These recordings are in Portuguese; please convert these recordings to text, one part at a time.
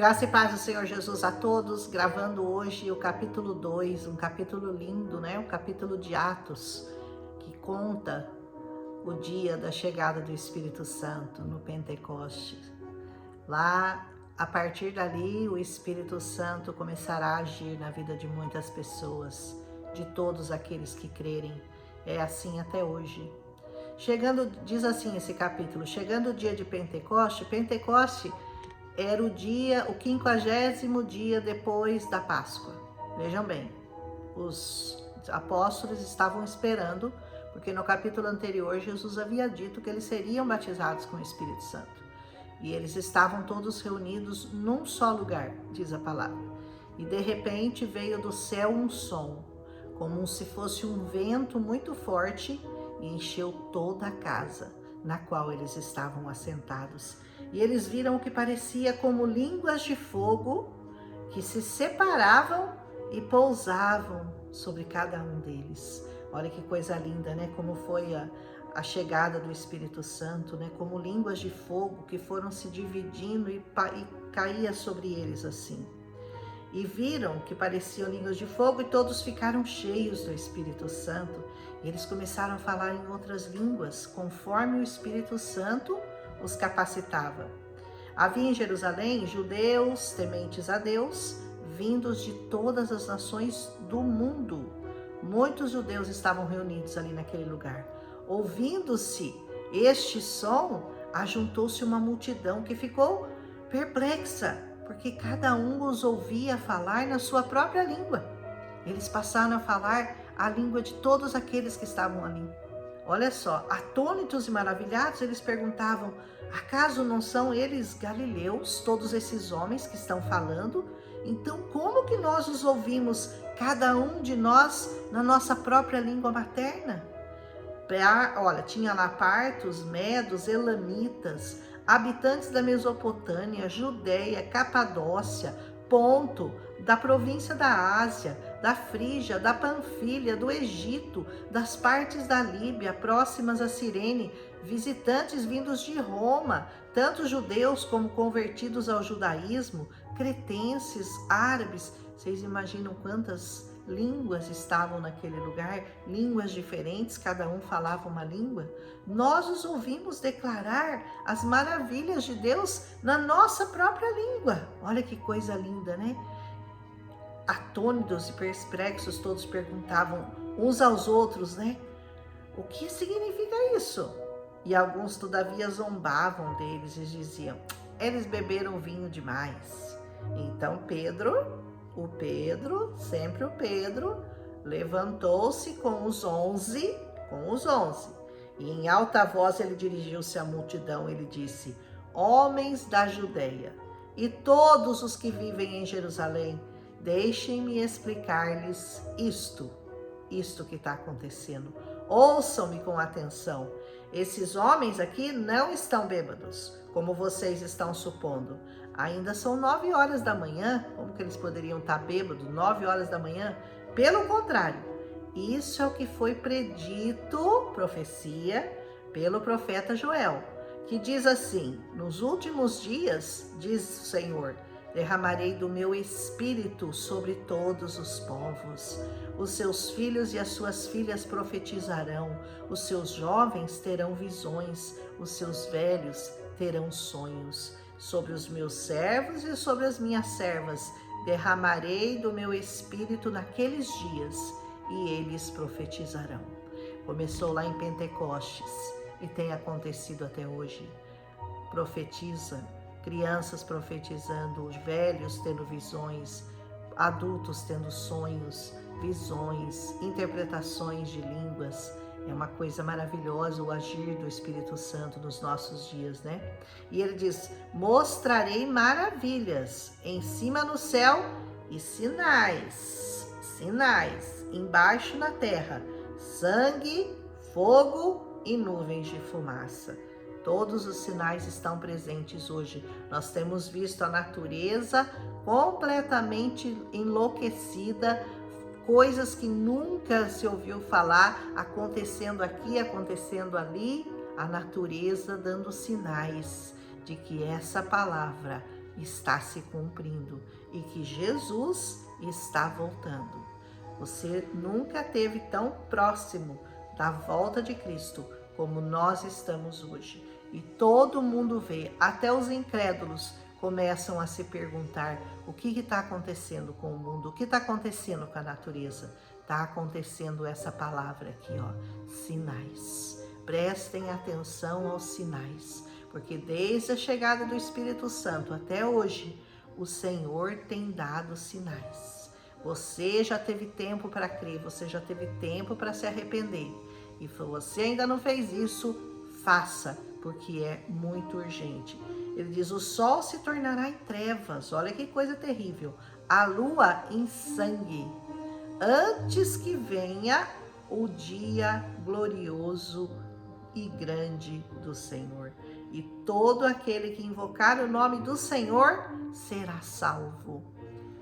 Graça e paz do Senhor Jesus a todos, gravando hoje o capítulo 2, um capítulo lindo, né? Um capítulo de Atos, que conta o dia da chegada do Espírito Santo no Pentecostes. Lá, a partir dali, o Espírito Santo começará a agir na vida de muitas pessoas, de todos aqueles que crerem. É assim até hoje. Diz assim esse capítulo, chegando o dia de Pentecoste, Pentecoste era o 50º dia depois da Páscoa. Vejam bem, os apóstolos estavam esperando, porque no capítulo anterior Jesus havia dito que eles seriam batizados com o Espírito Santo. E eles estavam todos reunidos num só lugar, diz a palavra. E de repente veio do céu um som, como se fosse um vento muito forte, e encheu toda a casa na qual eles estavam assentados. E eles viram o que parecia como línguas de fogo que se separavam e pousavam sobre cada um deles. Olha que coisa linda, né? Como foi a chegada do Espírito Santo, né? Como línguas de fogo que foram se dividindo e caía sobre eles assim. E viram que pareciam línguas de fogo e todos ficaram cheios do Espírito Santo. E eles começaram a falar em outras línguas, conforme o Espírito Santo os capacitava. Havia em Jerusalém judeus tementes a Deus, vindos de todas as nações do mundo. Muitos judeus estavam reunidos ali naquele lugar. Ouvindo-se este som, ajuntou-se uma multidão que ficou perplexa, porque cada um os ouvia falar na sua própria língua. Eles passaram a falar a língua de todos aqueles que estavam ali. Olha só, atônitos e maravilhados, eles perguntavam: acaso não são eles galileus, todos esses homens que estão falando? Então como que nós os ouvimos, cada um de nós, na nossa própria língua materna? Olha, tinha lá partos, medos, elamitas, habitantes da Mesopotâmia, Judeia, Capadócia, Ponto, da província da Ásia, da Frígia, da Panfilha, do Egito, das partes da Líbia, próximas a Cirene, visitantes vindos de Roma, tanto judeus como convertidos ao judaísmo, cretenses, árabes. Vocês imaginam quantas línguas estavam naquele lugar, línguas diferentes, cada um falava uma língua? Nós os ouvimos declarar as maravilhas de Deus na nossa própria língua. Olha que coisa linda, né? Atônitos e perplexos, todos perguntavam uns aos outros, né? O que significa isso? E alguns, todavia, zombavam deles e diziam: eles beberam vinho demais. Então sempre o Pedro, levantou-se com os 11, e em alta voz ele dirigiu-se à multidão, ele disse: homens da Judeia e todos os que vivem em Jerusalém, deixem-me explicar-lhes isto que está acontecendo. Ouçam-me com atenção. Esses homens aqui não estão bêbados, como vocês estão supondo. Ainda são 9 horas da manhã. Como que eles poderiam estar bêbados 9 horas da manhã? Pelo contrário, isso é o que foi predito, profecia, pelo profeta Joel, que diz assim: nos últimos dias, diz o Senhor, derramarei do meu espírito sobre todos os povos. Os seus filhos e as suas filhas profetizarão, os seus jovens terão visões, os seus velhos terão sonhos. Sobre os meus servos e sobre as minhas servas derramarei do meu espírito naqueles dias, e eles profetizarão. Começou lá em Pentecostes e tem acontecido até hoje. Profetiza, crianças profetizando, os velhos tendo visões, adultos tendo sonhos, visões, interpretações de línguas. É uma coisa maravilhosa o agir do Espírito Santo nos nossos dias, né? E ele diz: mostrarei maravilhas em cima no céu e sinais embaixo na terra, sangue, fogo e nuvens de fumaça. Todos os sinais estão presentes hoje. Nós temos visto a natureza completamente enlouquecida, coisas que nunca se ouviu falar, acontecendo aqui, acontecendo ali, a natureza dando sinais de que essa palavra está se cumprindo e que Jesus está voltando. Você nunca esteve tão próximo da volta de Cristo como nós estamos hoje. E todo mundo vê, até os incrédulos começam a se perguntar o que está acontecendo com o mundo, o que está acontecendo com a natureza. Está acontecendo essa palavra aqui, ó, sinais. Prestem atenção aos sinais, porque desde a chegada do Espírito Santo até hoje, o Senhor tem dado sinais. Você já teve tempo para crer, você já teve tempo para se arrepender. E se você ainda não fez isso, faça, porque é muito urgente. Ele diz, o sol se tornará em trevas, olha que coisa terrível, a lua em sangue, antes que venha o dia glorioso e grande do Senhor. E todo aquele que invocar o nome do Senhor será salvo.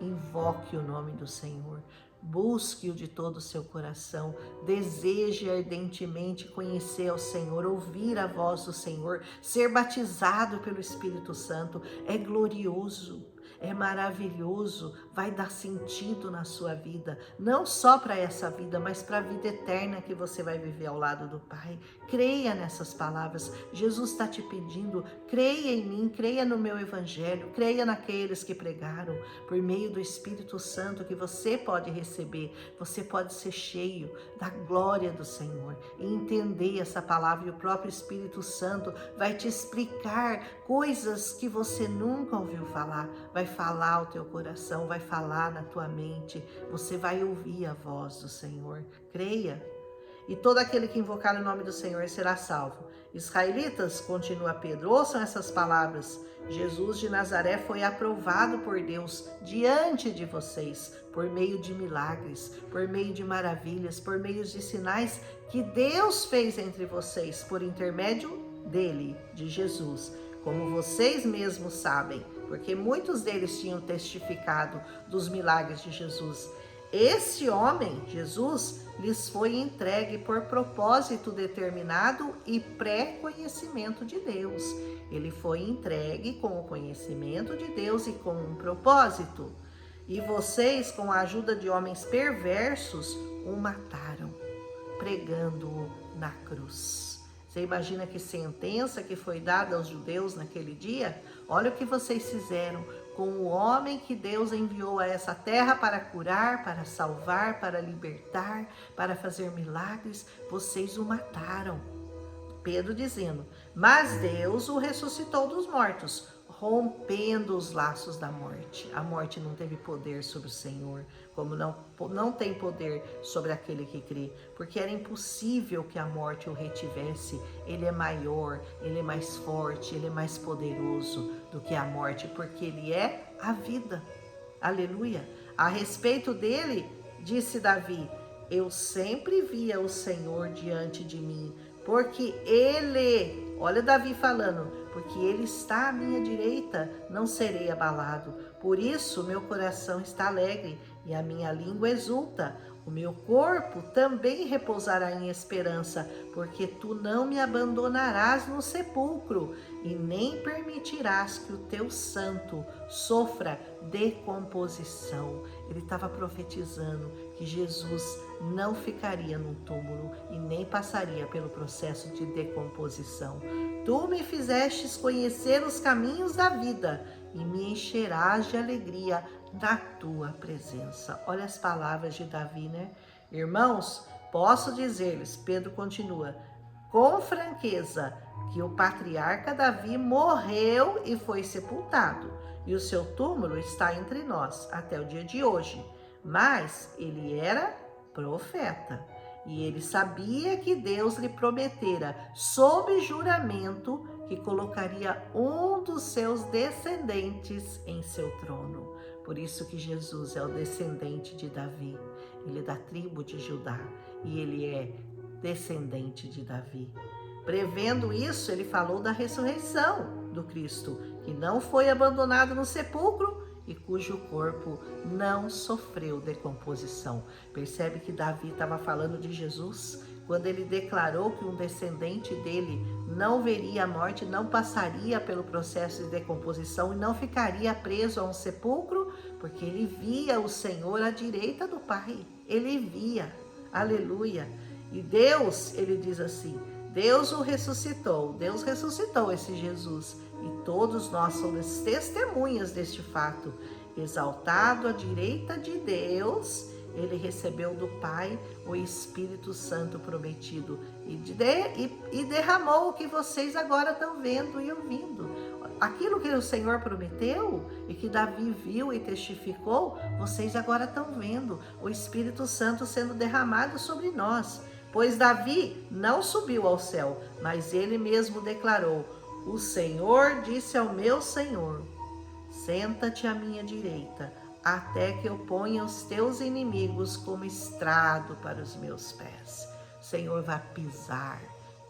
Invoque o nome do Senhor, busque-o de todo o seu coração, deseje ardentemente conhecer ao Senhor, ouvir a voz do Senhor, ser batizado pelo Espírito Santo. É glorioso, é maravilhoso, vai dar sentido na sua vida, não só para essa vida, mas para a vida eterna que você vai viver ao lado do Pai. Creia nessas palavras, Jesus está te pedindo, creia em mim, creia no meu evangelho, creia naqueles que pregaram, por meio do Espírito Santo que você pode receber, você pode ser cheio da glória do Senhor e entender essa palavra, e o próprio Espírito Santo vai te explicar coisas que você nunca ouviu falar, vai falar ao teu coração, vai falar na tua mente, você vai ouvir a voz do Senhor. Creia. E todo aquele que invocar o nome do Senhor será salvo. Israelitas, continua Pedro, ouçam essas palavras. Jesus de Nazaré foi aprovado por Deus diante de vocês, por meio de milagres, por meio de maravilhas, por meio de sinais que Deus fez entre vocês, por intermédio dele, de Jesus. Como vocês mesmos sabem, porque muitos deles tinham testificado dos milagres de Jesus. Esse homem, Jesus, lhes foi entregue por propósito determinado e pré-conhecimento de Deus. Ele foi entregue com o conhecimento de Deus e com um propósito. E vocês, com a ajuda de homens perversos, o mataram, pregando-o na cruz. Você imagina que sentença que foi dada aos judeus naquele dia? Olha o que vocês fizeram com o homem que Deus enviou a essa terra para curar, para salvar, para libertar, para fazer milagres. Vocês o mataram. Pedro dizendo, mas Deus o ressuscitou dos mortos, rompendo os laços da morte. A morte não teve poder sobre o Senhor, como não tem poder sobre aquele que crê, porque era impossível que a morte o retivesse. Ele é maior, ele é mais forte, ele é mais poderoso do que a morte, porque ele é a vida. Aleluia! A respeito dele, disse Davi, eu sempre via o Senhor diante de mim, porque ele, olha Davi falando, porque ele está à minha direita, não serei abalado. Por isso meu coração está alegre e a minha língua exulta. O meu corpo também repousará em esperança, porque tu não me abandonarás no sepulcro e nem permitirás que o teu santo sofra decomposição. Ele estava profetizando que Jesus não ficaria no túmulo e nem passaria pelo processo de decomposição. Tu me fizestes conhecer os caminhos da vida e me encherás de alegria na tua presença. Olha as palavras de Davi, né? Irmãos, posso dizer-lhes, Pedro continua, com franqueza, que o patriarca Davi morreu e foi sepultado, e o seu túmulo está entre nós até o dia de hoje. Mas ele era profeta, e ele sabia que Deus lhe prometera, sob juramento, que colocaria um dos seus descendentes em seu trono. Por isso que Jesus é o descendente de Davi. Ele é da tribo de Judá e ele é descendente de Davi. Prevendo isso, ele falou da ressurreição do Cristo, que não foi abandonado no sepulcro e cujo corpo não sofreu decomposição. Percebe que Davi estava falando de Jesus quando ele declarou que um descendente dele não veria a morte, não passaria pelo processo de decomposição e não ficaria preso a um sepulcro, porque ele via o Senhor à direita do Pai. Ele via, aleluia. E Deus, ele diz assim, Deus o ressuscitou, Deus ressuscitou esse Jesus. E todos nós somos testemunhas deste fato. Exaltado à direita de Deus, ele recebeu do Pai o Espírito Santo prometido e derramou o que vocês agora estão vendo e ouvindo. Aquilo que o Senhor prometeu e que Davi viu e testificou, vocês agora estão vendo o Espírito Santo sendo derramado sobre nós. Pois Davi não subiu ao céu, mas ele mesmo declarou: o Senhor disse ao meu Senhor: senta-te à minha direita, até que eu ponha os teus inimigos como estrado para os meus pés. O Senhor vai pisar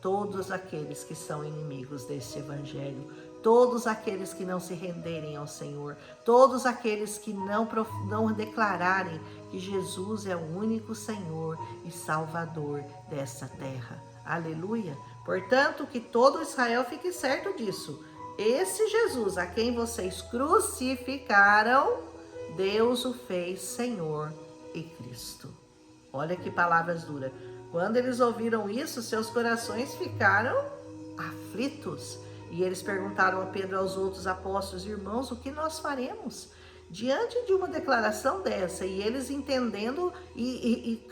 todos aqueles que são inimigos desse evangelho, todos aqueles que não se renderem ao Senhor, todos aqueles que não declararem que Jesus é o único Senhor e Salvador dessa terra. Aleluia! Portanto, que todo Israel fique certo disso. Esse Jesus a quem vocês crucificaram, Deus o fez Senhor e Cristo. Olha que palavras duras. Quando eles ouviram isso, seus corações ficaram aflitos. E eles perguntaram a Pedro e aos outros apóstolos: irmãos, o que nós faremos? Diante de uma declaração dessa, e eles entendendo e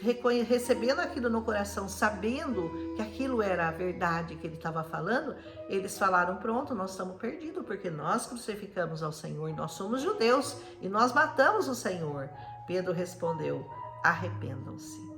recebendo aquilo no coração, sabendo que aquilo era a verdade que ele estava falando, eles falaram: pronto, nós estamos perdidos, porque nós crucificamos ao Senhor, nós somos judeus e nós matamos o Senhor. Pedro respondeu: arrependam-se.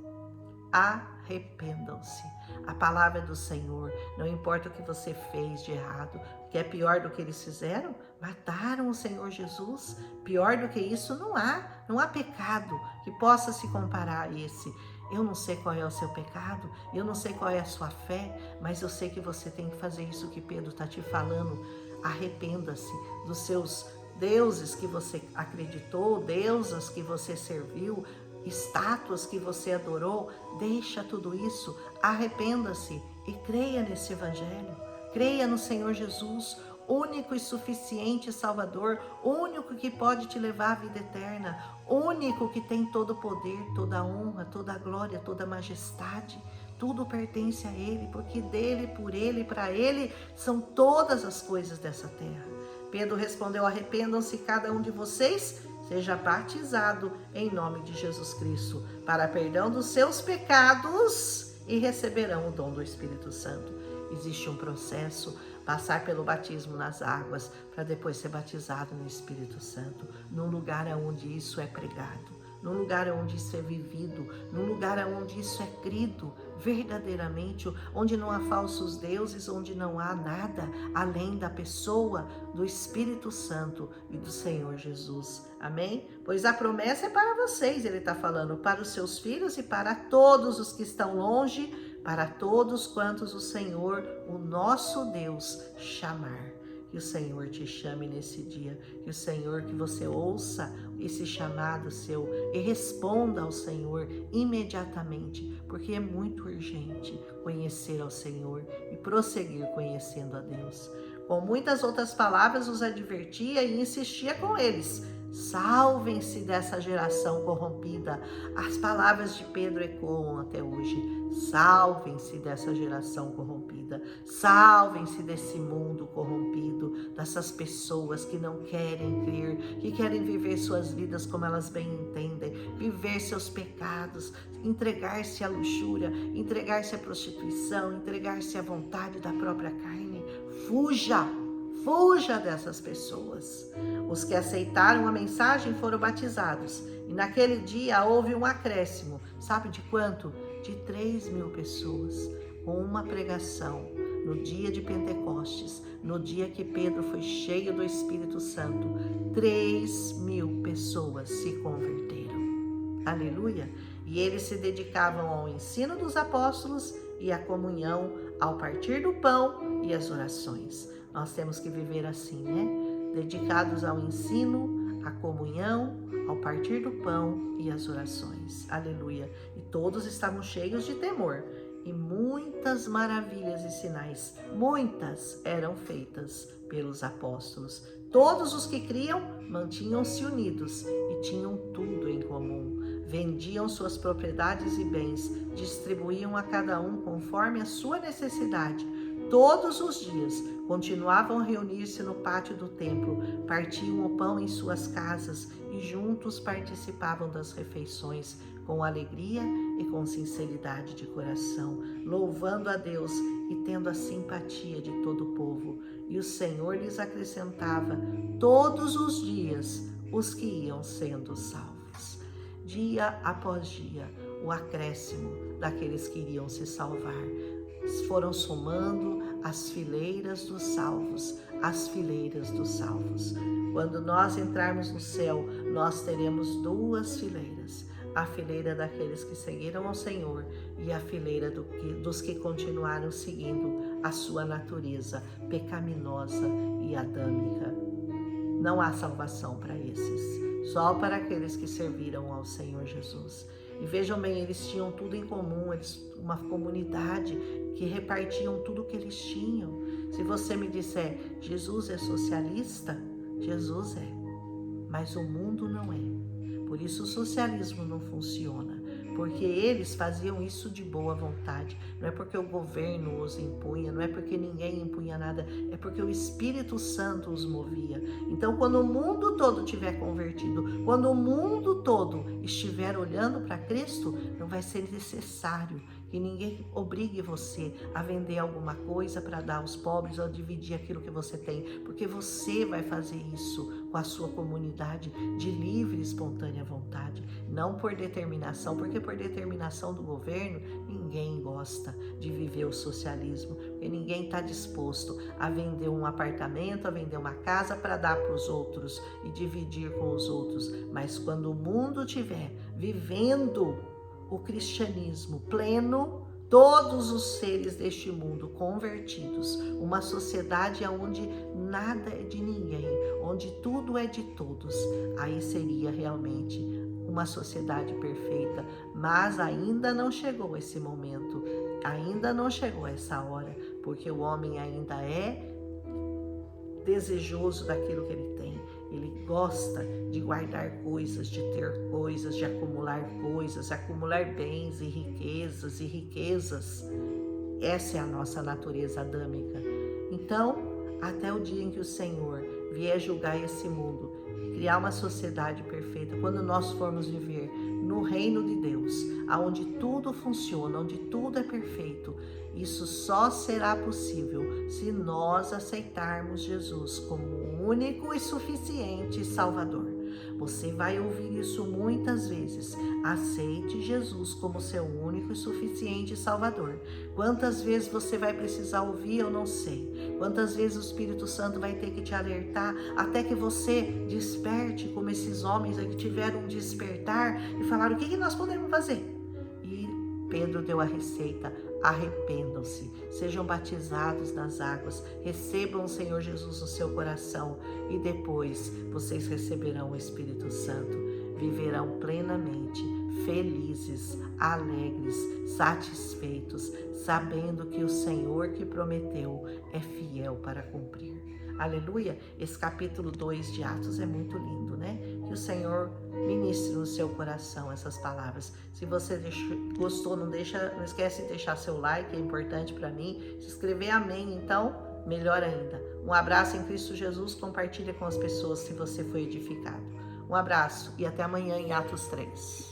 Arrependam-se. A palavra do Senhor, não importa o que você fez de errado, que é pior do que eles fizeram, mataram o Senhor Jesus. Pior do que isso não há pecado que possa se comparar a esse. Eu não sei qual é o seu pecado, eu não sei qual é a sua fé, mas eu sei que você tem que fazer isso que Pedro está te falando. Arrependa-se dos seus deuses que você acreditou, deusas que você serviu, estátuas que você adorou. Deixa tudo isso, arrependa-se e creia nesse evangelho. Creia no Senhor Jesus, único e suficiente Salvador, único que pode te levar à vida eterna, único que tem todo o poder, toda a honra, toda a glória, toda a majestade. Tudo pertence a Ele, porque dele, por Ele, para Ele são todas as coisas dessa terra. Pedro respondeu: arrependam-se cada um de vocês, seja batizado em nome de Jesus Cristo para perdão dos seus pecados e receberão o dom do Espírito Santo. Existe um processo, passar pelo batismo nas águas para depois ser batizado no Espírito Santo, num lugar onde isso é pregado, num lugar onde isso é vivido, num lugar onde isso é crido verdadeiramente, onde não há falsos deuses, onde não há nada além da pessoa do Espírito Santo e do Senhor Jesus. Amém? Pois a promessa é para vocês, ele está falando, para os seus filhos e para todos os que estão longe, para todos quantos o Senhor, o nosso Deus, chamar. Que o Senhor te chame nesse dia, que o Senhor, que você ouça esse chamado seu e responda ao Senhor imediatamente, porque é muito urgente conhecer ao Senhor e prosseguir conhecendo a Deus. Com muitas outras palavras os advertia e insistia com eles: salvem-se dessa geração corrompida. As palavras de Pedro ecoam até hoje. Salvem-se dessa geração corrompida. Salvem-se desse mundo corrompido, dessas pessoas que não querem crer, que querem viver suas vidas como elas bem entendem, viver seus pecados, entregar-se à luxúria, entregar-se à prostituição, entregar-se à vontade da própria carne. Fuja dessas pessoas. Os que aceitaram a mensagem foram batizados. E naquele dia houve um acréscimo. Sabe de quanto? De 3.000 pessoas. Com uma pregação. No dia de Pentecostes. No dia que Pedro foi cheio do Espírito Santo. 3.000 pessoas se converteram. Aleluia! E eles se dedicavam ao ensino dos apóstolos e à comunhão, ao partir do pão e às orações. Nós temos que viver assim, né? Dedicados ao ensino, à comunhão, ao partir do pão e às orações. Aleluia! E todos estavam cheios de temor e muitas maravilhas e sinais, muitas eram feitas pelos apóstolos. Todos os que criam mantinham-se unidos e tinham tudo em comum. Vendiam suas propriedades e bens, distribuíam a cada um conforme a sua necessidade. Todos os dias continuavam a reunir-se no pátio do templo, partiam o pão em suas casas e juntos participavam das refeições com alegria e com sinceridade de coração, louvando a Deus e tendo a simpatia de todo o povo. E o Senhor lhes acrescentava todos os dias os que iam sendo salvos. Dia após dia, o acréscimo daqueles que iriam se salvar. Foram somando as fileiras dos salvos, as fileiras dos salvos. Quando nós entrarmos no céu, nós teremos duas fileiras. A fileira daqueles que seguiram ao Senhor e a fileira dos que continuaram seguindo a sua natureza pecaminosa e adâmica. Não há salvação para esses, só para aqueles que serviram ao Senhor Jesus. E vejam bem, eles tinham tudo em comum, uma comunidade que repartiam tudo que eles tinham. Se você me disser, Jesus é socialista, Jesus é, mas o mundo não é. Por isso o socialismo não funciona, porque eles faziam isso de boa vontade. Não é porque o governo os impunha, não é porque ninguém impunha nada, é porque o Espírito Santo os movia. Então, quando o mundo todo tiver convertido, quando o mundo todo estiver olhando para Cristo, não vai ser necessário que ninguém obrigue você a vender alguma coisa para dar aos pobres ou dividir aquilo que você tem, porque você vai fazer isso com a sua comunidade de livre e espontânea vontade, não por determinação, porque por determinação do governo ninguém gosta de viver o socialismo, porque ninguém está disposto a vender um apartamento, a vender uma casa para dar para os outros e dividir com os outros. Mas quando o mundo estiver vivendo o cristianismo pleno, todos os seres deste mundo convertidos, uma sociedade onde nada é de ninguém, onde tudo é de todos, aí seria realmente uma sociedade perfeita. Mas ainda não chegou esse momento, ainda não chegou essa hora, porque o homem ainda é desejoso daquilo que ele tem. Ele gosta de guardar coisas, de ter coisas, de acumular coisas, acumular bens e riquezas. Essa é a nossa natureza adâmica. Então, até o dia em que o Senhor vier julgar esse mundo, criar uma sociedade perfeita, quando nós formos viver no reino de Deus, onde tudo funciona, onde tudo é perfeito, isso só será possível se nós aceitarmos Jesus como o único e suficiente Salvador. Você vai ouvir isso muitas vezes. Aceite Jesus como seu único e suficiente Salvador. Quantas vezes você vai precisar ouvir, eu não sei. Quantas vezes o Espírito Santo vai ter que te alertar até que você desperte, como esses homens que tiveram um despertar e falaram: o que nós podemos fazer? E Pedro deu a receita: arrependam-se, sejam batizados nas águas, recebam o Senhor Jesus no seu coração e depois vocês receberão o Espírito Santo. Viverão plenamente, felizes, alegres, satisfeitos, sabendo que o Senhor que prometeu é fiel para cumprir. Aleluia! Esse capítulo 2 de Atos é muito lindo, né? Que o Senhor ministre no seu coração essas palavras. Se você gostou, não esquece de deixar seu like, é importante para mim. Se inscrever, amém, então, melhor ainda. Um abraço em Cristo Jesus, compartilha com as pessoas se você foi edificado. Um abraço e até amanhã em Atos 3.